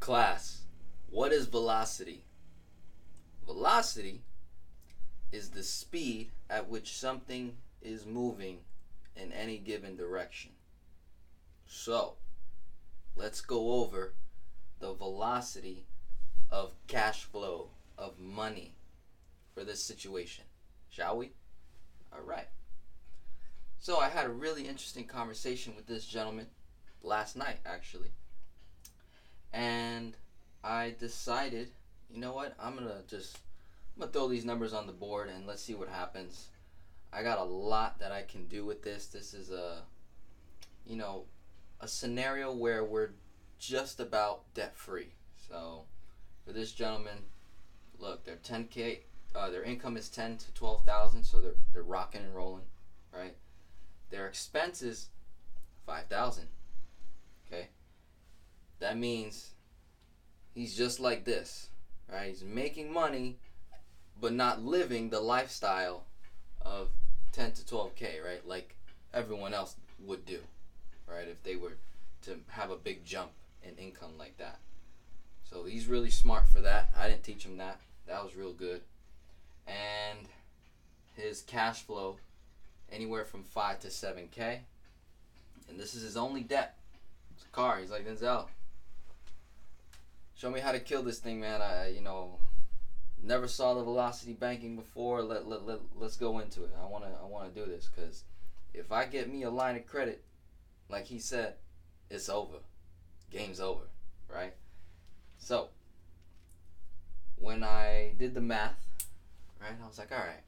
Class, what is velocity? Velocity is the speed at which something is moving in any given direction. So, let's go over the velocity of cash flow, of money for this situation, shall we? All right. So I had a really interesting conversation with this gentleman last night, actually. And I decided, you know what, I'm gonna throw these numbers on the board and let's see what happens. I got a lot that I can do with this. This is a scenario where we're just about debt free. So for this gentleman, look, their 10K, their income is 10 to 12,000, so they're rocking and rolling, right? Their expenses 5,000. Okay, that means he's just like this, right? He's making money, but not living the lifestyle of 10 to 12K, right? Like everyone else would do, right? If they were to have a big jump in income like that. So he's really smart for that. I didn't teach him that. That was real good. And his cash flow, anywhere from 5 to 7K. And this is his only debt. It's a car. He's like, Denzel, show me how to kill this thing, man. I never saw the velocity banking before. Let's go into it. I wanna do this, because if I get me a line of credit, like he said, it's over. Game's over, right? So when I did the math, right, I was like, all right,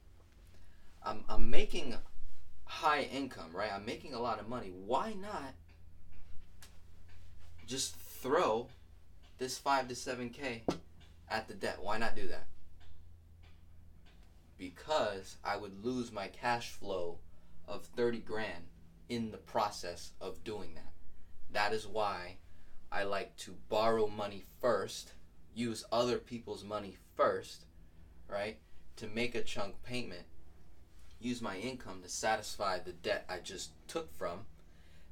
I'm making high income, right? I'm making a lot of money. Why not just throw this 5 to 7K at the debt? Why not do that? Because I would lose my cash flow of 30 grand in the process of doing that. That is why I like to borrow money first, use other people's money first, right, to make a chunk payment, use my income to satisfy the debt I just took from,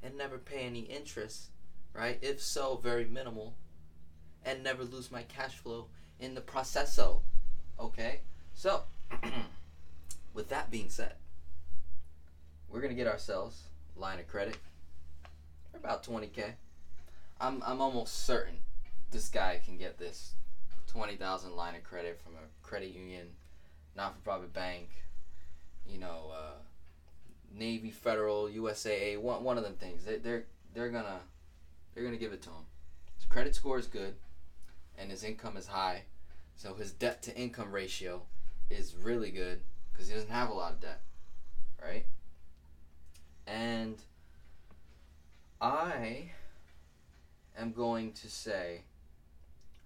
and never pay any interest, right? If so, very minimal, and never lose my cash flow in the processo. Okay? So, with that being said, we're gonna get ourselves a line of credit for about 20K. I'm almost certain this guy can get this 20,000 line of credit from a credit union, not-for-profit bank, Navy, Federal, USAA, one of them things. They're gonna give it to him. His credit score is good, and his income is high, so his debt to income ratio is really good because he doesn't have a lot of debt, right? And I am going to say,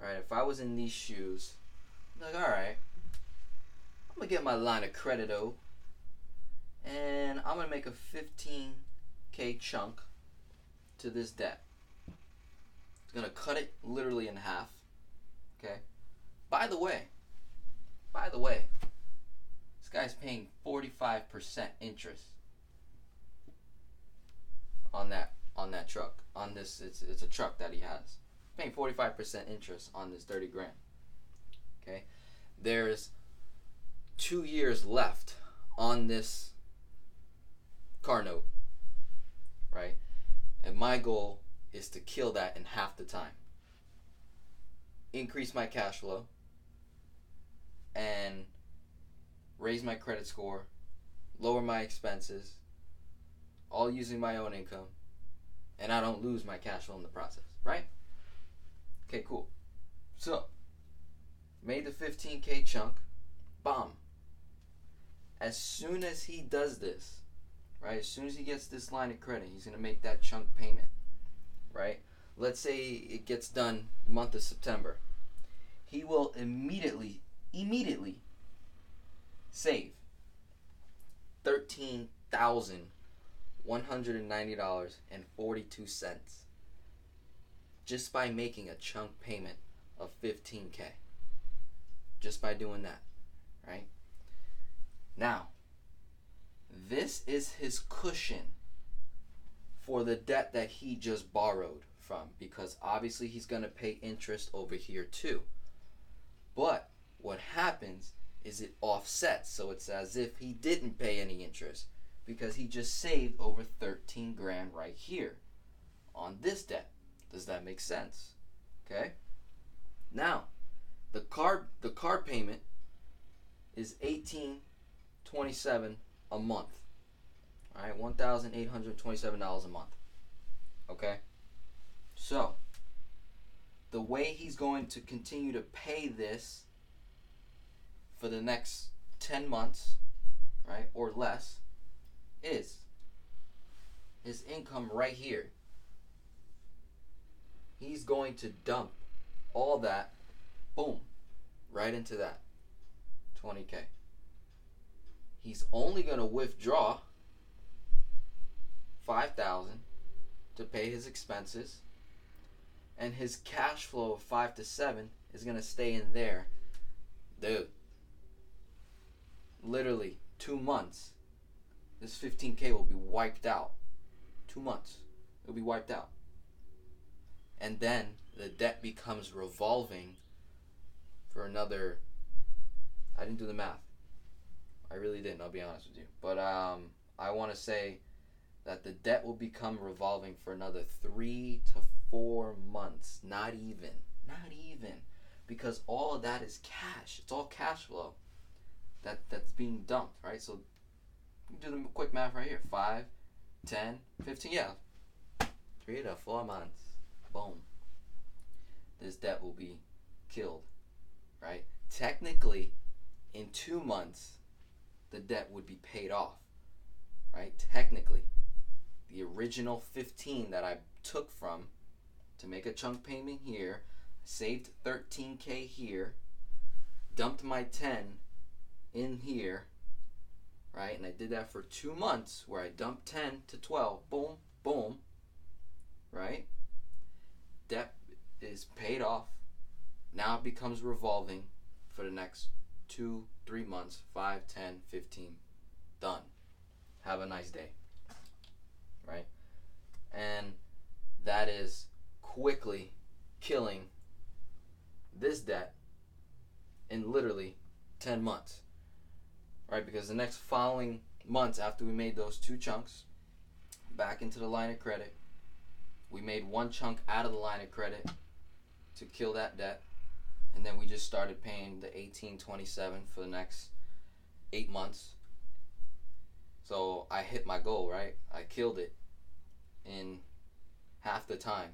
right, if I was in these shoes, I'm like, all right, I'm gonna get my line of credit and I'm gonna make a 15K chunk to this debt. It's gonna cut it literally in half. Okay. By the way, this guy's paying 45% interest on that truck. On this, it's a truck that he has. Paying 45% interest on this 30 grand. Okay. There's 2 years left on this car note, right? And my goal is to kill that in half the time. Increase my cash flow and raise my credit score, lower my expenses, all using my own income, and I don't lose my cash flow in the process, right? Okay, cool. So, made the 15K chunk, bomb. As soon as he does this, right, as soon as he gets this line of credit, he's going to make that chunk payment, right? Let's say it gets done the month of September. He will immediately save $13,190.42 just by making a chunk payment of 15K. Just by doing that, right? Now, this is his cushion for the debt that he just borrowed from, because obviously he's going to pay interest over here too. But what happens is it offsets, so it's as if he didn't pay any interest because he just saved over 13 grand right here on this debt. Does that make sense? Okay. Now, the car payment is $1,827 a month. All right, $1,827 a month. Okay. So, the way he's going to continue to pay this for the next 10 months, right, or less, is his income right here. He's going to dump all that, boom, right into that 20K. He's only going to withdraw $5,000 to pay his expenses, and his cash flow of 5 to 7 is going to stay in there. Dude, literally 2 months, this 15K will be wiped out. 2 months, it'll be wiped out. And then the debt becomes revolving for another, I didn't do the math. I really didn't, I'll be honest with you. But I want to say that the debt will become revolving for another 3 to 4 months. Not even. Because all of that is cash. It's all cash flow that's being dumped, right? So you do the quick math right here. 5, 10, 15, yeah. 3 to 4 months. Boom. This debt will be killed, right? Technically, in 2 months, the debt would be paid off, right? Technically. The original 15 that I took from to make a chunk payment here, saved 13K here, dumped my 10 in here, right? And I did that for 2 months where I dumped 10 to 12, boom, boom, right? Debt is paid off. Now it becomes revolving for the next 2, 3 months, 5, 10, 15, done. Have a nice day, right? And that is quickly killing this debt in literally 10 months, right? Because the next following months after we made those 2 chunks back into the line of credit, we made 1 chunk out of the line of credit to kill that debt, and then we just started paying the $1,827 for the next 8 months. So I hit my goal, right? I killed it in half the time,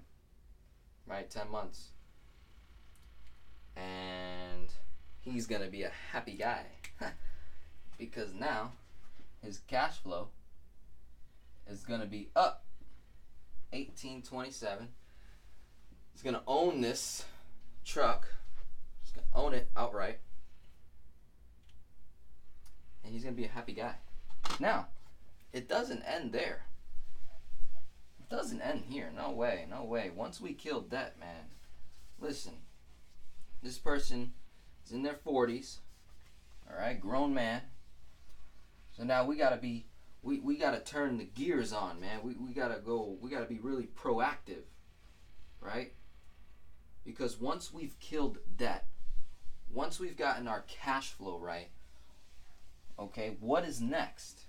right? 10 months. And he's gonna be a happy guy because now his cash flow is gonna be up $1,827. He's gonna own this truck. He's gonna own it outright, and he's gonna be a happy guy. Now, it doesn't end there. It doesn't end here. No way. Once we kill debt, man, listen, this person is in their 40s, all right, grown man. So now we gotta turn the gears on, man. We gotta be really proactive, right? Because once we've killed debt, once we've gotten our cash flow right, okay, what is next?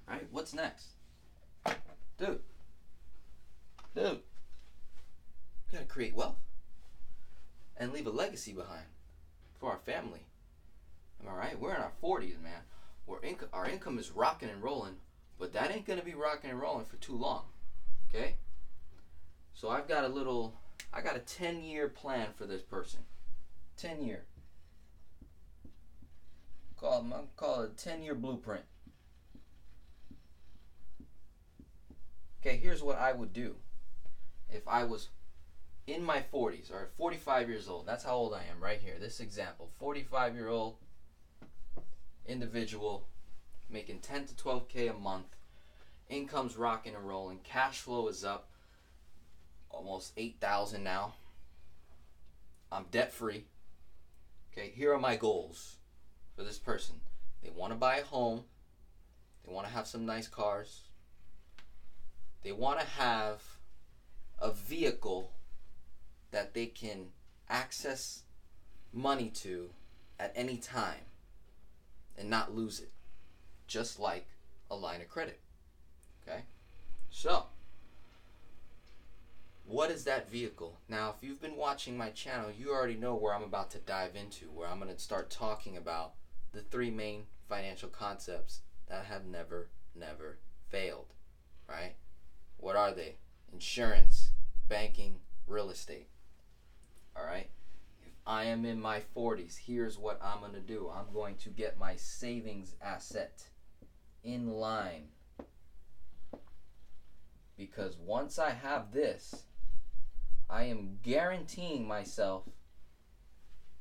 Right? What's next? Dude, you gotta create wealth and leave a legacy behind for our family. Am I right? We're in our 40s, man. Our income is rocking and rolling, but that ain't gonna be rocking and rolling for too long. Okay? So I got a 10-year plan for this person. 10-year. Call it a 10-year blueprint. Okay, here's what I would do if I was in my 40s or 45 years old. That's how old I am right here. This example, 45-year-old individual making 10 to 12K a month. Income's rocking and rolling. Cash flow is up almost 8,000 now. I'm debt free. Okay, here are my goals for this person. They want to buy a home. They want to have some nice cars. They want to have a vehicle that they can access money to at any time and not lose it, just like a line of credit. Okay? So, what is that vehicle? Now, if you've been watching my channel, you already know where I'm about to dive into, where I'm going to start talking about the three main financial concepts that have never failed, right? What are they? Insurance, banking, real estate. All right? If I am in my 40s, here's what I'm going to do. I'm going to get my savings asset in line. Because once I have this, I am guaranteeing myself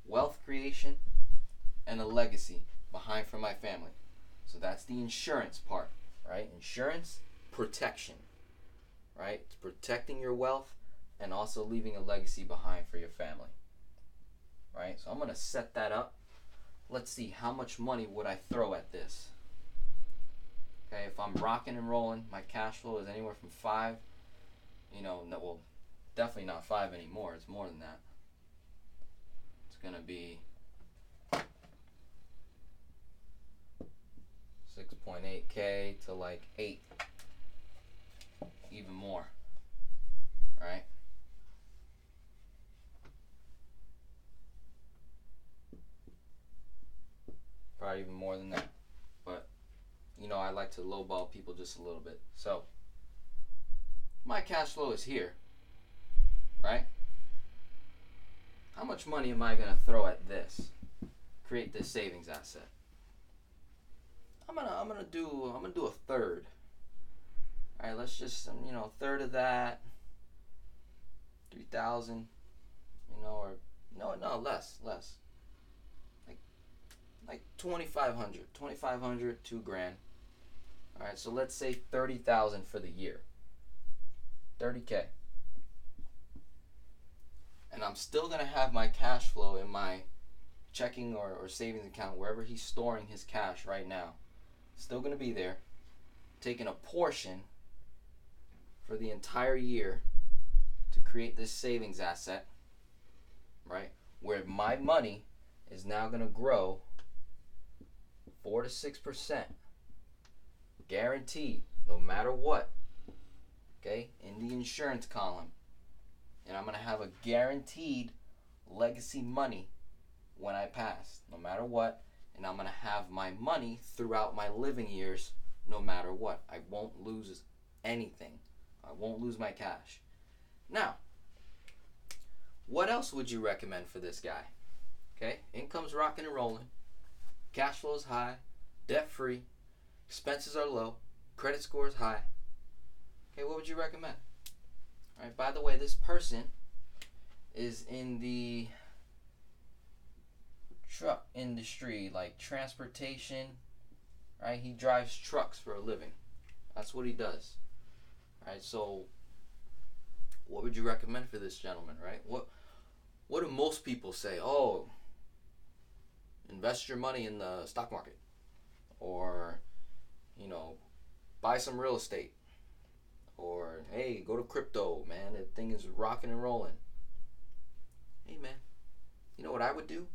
wealth creation and a legacy behind for my family. So that's the insurance part, right? Insurance, protection, right? It's protecting your wealth and also leaving a legacy behind for your family, right? So I'm going to set that up. Let's see, how much money would I throw at this? Okay, if I'm rocking and rolling, my cash flow is anywhere from 5, well, definitely not 5 anymore. It's more than that. It's going to be 6.8K to like 8, even more, right? Probably even more than that, but I like to lowball people just a little bit. So my cash flow is here, right? How much money am I going to throw at this? Create this savings asset. I'm gonna do a third. All right, let's just a third of that, 3,000, or no less, like 2,500, 2 grand. All right, so let's say 30,000 for the year, 30K, and I'm still gonna have my cash flow in my checking or savings account, wherever he's storing his cash right now. Still going to be there, taking a portion for the entire year to create this savings asset, right? Where my money is now going to grow 4 to 6%, guaranteed, no matter what, okay, in the insurance column. And I'm going to have a guaranteed legacy money when I pass, no matter what. And I'm going to have my money throughout my living years, no matter what. I won't lose anything. I won't lose my cash. Now, what else would you recommend for this guy? Okay, income's rocking and rolling. Cash flow is high. Debt-free. Expenses are low. Credit score is high. Okay, what would you recommend? All right, by the way, this person is in the truck industry, like transportation, right? He drives trucks for a living. That's what he does. Right? So what would you recommend for this gentleman, right? What do most people say? Oh, invest your money in the stock market, or buy some real estate, or hey, go to crypto, man, that thing is rocking and rolling. Hey man, you know what I would do?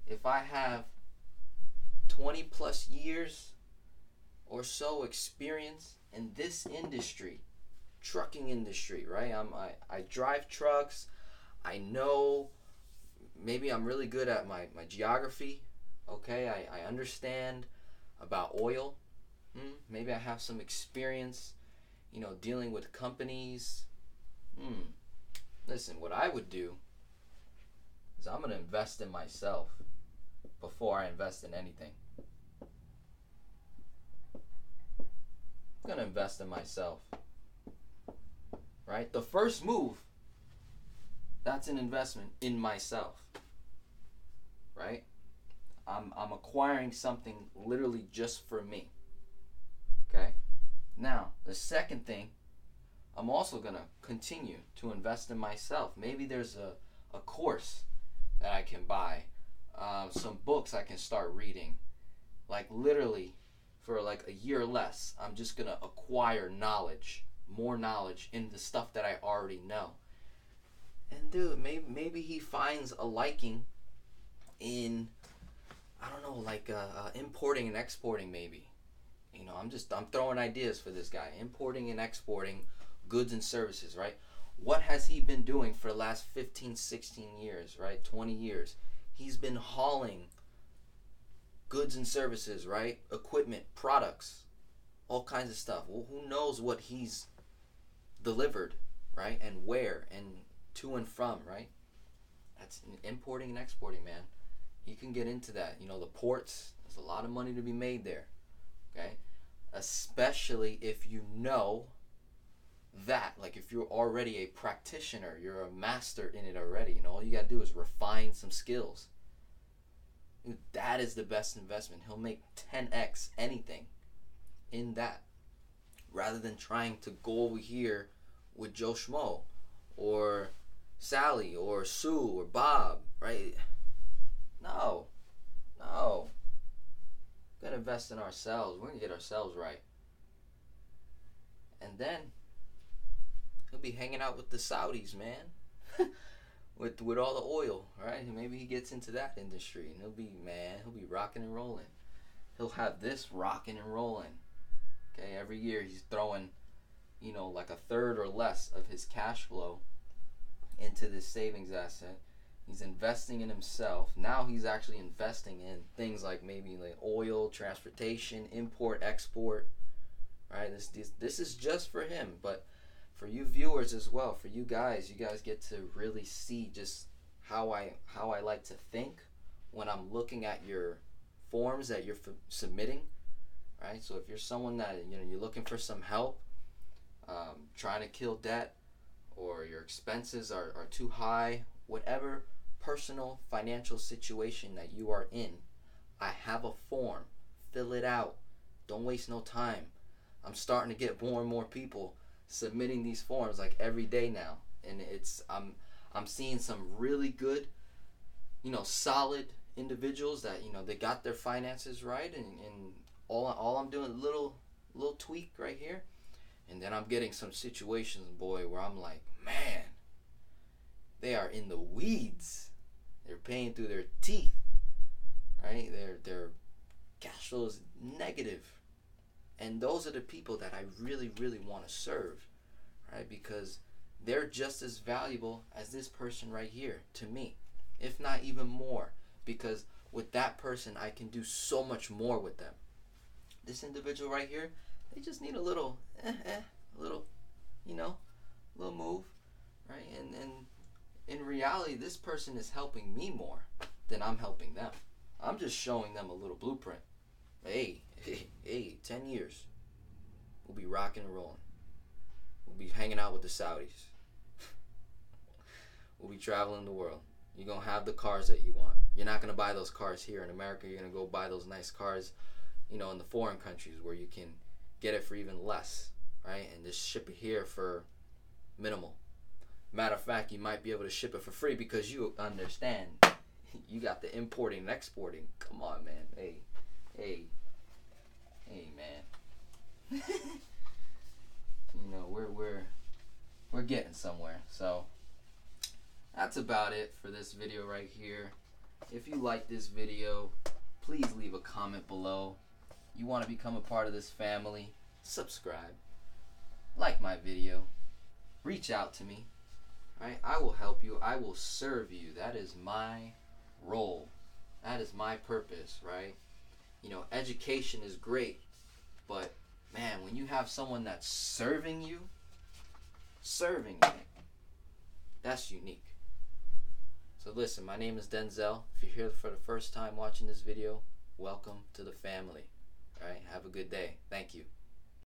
If I have 20 plus years or so experience in this industry, trucking industry, right? I drive trucks. I know, maybe I'm really good at my geography. Okay, I understand about oil. Maybe I have some experience, dealing with companies. Listen, what I would do is I'm going to invest in myself before I invest in anything. I'm going to invest in myself. Right? The first move, that's an investment in myself. Right? I'm acquiring something literally just for me. Okay? Now, the second thing, I'm also going to continue to invest in myself. Maybe there's a course that I can buy, some books I can start reading. Like literally for like a year or less, I'm just gonna acquire knowledge, more knowledge in the stuff that I already know. And dude, maybe he finds a liking in, I don't know, like importing and exporting maybe. You know, I'm throwing ideas for this guy. Importing and exporting goods and services, right? What has he been doing for the last 15, 16 years, right? 20 years. He's been hauling goods and services, right? Equipment, products, all kinds of stuff. Well, who knows what he's delivered, right? And where and to and from, right? That's importing and exporting, man. You can get into that. You know, the ports, there's a lot of money to be made there, okay? Especially if you know that, like if you're already a practitioner, you're a master in it already, you know, all you gotta do is refine some skills. Dude, that is the best investment. He'll make 10x anything in that, rather than trying to go over here with Joe Schmo or Sally or Sue or Bob, right? No. We gotta invest in ourselves. We're gonna get ourselves right. And then he'll be hanging out with the Saudis, man. with all the oil, right? Maybe he gets into that industry and he'll be rocking and rolling. He'll have this rocking and rolling. Okay, every year he's throwing, you know, like a third or less of his cash flow into this savings asset. He's investing in himself. Now he's actually investing in things like maybe like oil, transportation, import, export. Right? This is just for him, but for you viewers as well, for you guys get to really see just how I like to think when I'm looking at your forms that you're submitting. Right? So if you're someone that, you know, you're looking for some help, trying to kill debt, or your expenses are too high, whatever personal financial situation that you are in, I have a form. Fill it out. Don't waste no time. I'm starting to get more and more people submitting these forms like every day now, and I'm seeing some really good, you know, solid individuals that, you know, they got their finances right, and all I'm doing a little tweak right here, and then I'm getting some situations, boy, where I'm like, man, they are in the weeds. They're paying through their teeth, right? Their cash flow is negative. And those are the people that I really, really want to serve, right? Because they're just as valuable as this person right here to me, if not even more. Because with that person, I can do so much more with them. This individual right here, they just need a little, little, you know, little move, right? And in reality, this person is helping me more than I'm helping them. I'm just showing them a little blueprint. Hey, 10 years, we'll be rocking and rolling. We'll be hanging out with the Saudis. We'll be traveling the world. You're going to have the cars that you want. You're not going to buy those cars here in America. You're going to go buy those nice cars, you know, in the foreign countries where you can get it for even less, right? And just ship it here for minimal. Matter of fact, you might be able to ship it for free because you understand you got the importing and exporting. Come on, man. Hey, man. You know, we're getting somewhere. So that's about it for this video right here. If you like this video, please leave a comment below. You want to become a part of this family, subscribe, like my video, reach out to me. Right? I will help you. I will serve you. That is my role. That is my purpose, right? You know, education is great, but man, when you have someone that's serving you, that's unique. So listen, my name is Denzel. If you're here for the first time watching this video, welcome to the family. All right? Have a good day. Thank you.